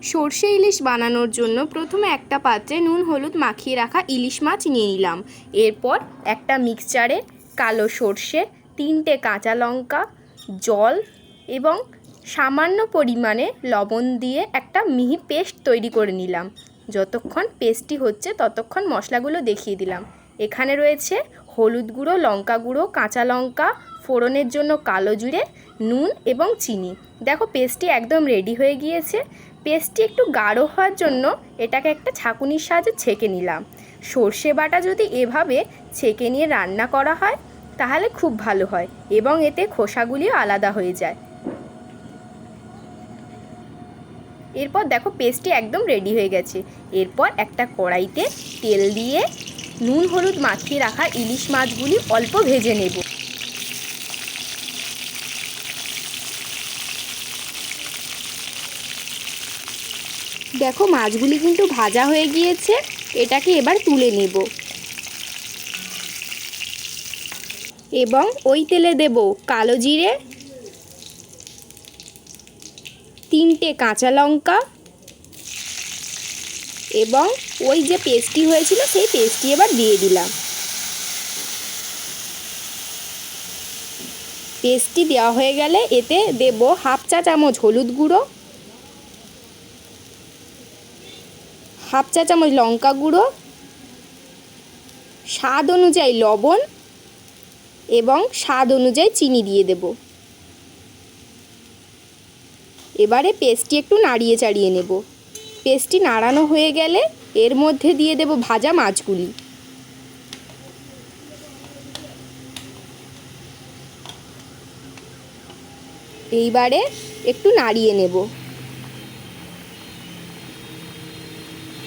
সর্ষে ইলিশ বানানোর জন্য প্রথমে একটা পাত্রে নুন হলুদ মাখিয়ে রাখা ইলিশ মাছ নিয়ে নিলাম। এরপর একটা মিক্সচারে কালো সর্ষে, 3টে কাঁচা লঙ্কা, জল এবং সামান্য পরিমাণে লবণ দিয়ে একটা মিহি পেস্ট তৈরি করে নিলাম। যতক্ষণ পেস্টটি হচ্ছে ততক্ষণ মশলাগুলো দেখিয়ে দিলাম। এখানে রয়েছে হলুদ গুঁড়ো, লঙ্কা গুঁড়ো, কাঁচা লঙ্কা, ফোড়নের জন্য কালো জিরে, নুন এবং চিনি। দেখো পেস্টটি একদম রেডি হয়ে গিয়েছে। পেস্টটি একটু গাঢ় হওয়ার জন্য এটাকে একটা ছাঁকুনির সাহায্যে ছেঁকে নিলাম। সর্ষে বাটা যদি এভাবে ছেঁকে নিয়ে রান্না করা হয় তাহলে খুব ভালো হয় এবং এতে খোসাগুলিও আলাদা হয়ে যায়। এরপর দেখো পেস্টটি একদম রেডি হয়ে গেছে। এরপর একটা কড়াইতে তেল দিয়ে নুন হলুদ মাখিয়ে রাখা ইলিশ মাছগুলি অল্প ভেজে নেব। দেখো মাছগুলি কিন্তু ভাজা হয়ে গিয়েছে, এটাকে এবার তুলে নেব এবং ওই তেলে দেব কালো জিরে, 3টে কাঁচা লঙ্কা এবং ওই যে পেস্টটি হয়েছিল সেই পেস্টটি এবার দিয়ে দিলাম। পেস্টটি দেওয়া হয়ে গেলে এতে দেব হাফ চা চামচ হলুদ গুঁড়ো, হাফ চা চামচ লঙ্কা গুঁড়ো, স্বাদ অনুযায়ী লবণ এবং স্বাদ অনুযায়ী চিনি দিয়ে দেব। এবারে পেস্টটি একটু নাড়িয়ে চাড়িয়ে নেব। পেস্টটি নাড়ানো হয়ে গেলে এর মধ্যে দিয়ে দেব ভাজা মাছগুলি। এইবারে একটু নাড়িয়ে নেব।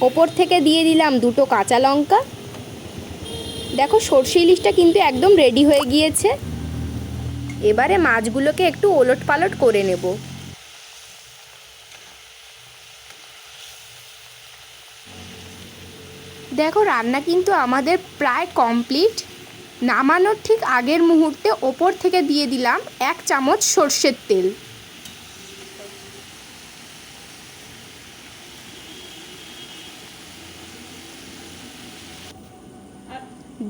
ওপর থেকে দিয়ে দিলাম 2টো কাঁচা লঙ্কা। দেখো সর্ষে ইলিশটা কিন্তু একদম রেডি হয়ে গিয়েছে। এবারে মাছগুলোকে একটু ওলট পালট করে নেব। দেখো রান্না কিন্তু আমাদের প্রায় কমপ্লিট। নামানোর ঠিক আগের মুহূর্তে ওপর থেকে দিয়ে দিলাম 1 চামচ সর্ষের তেল।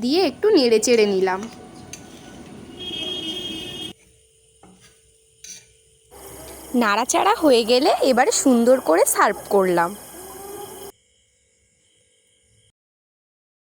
দিয়ে একটু নেড়ে চেড়ে নিলাম। নাড়াচাড়া হয়ে গেলে এবারে সুন্দর করে সার্ভ করলাম।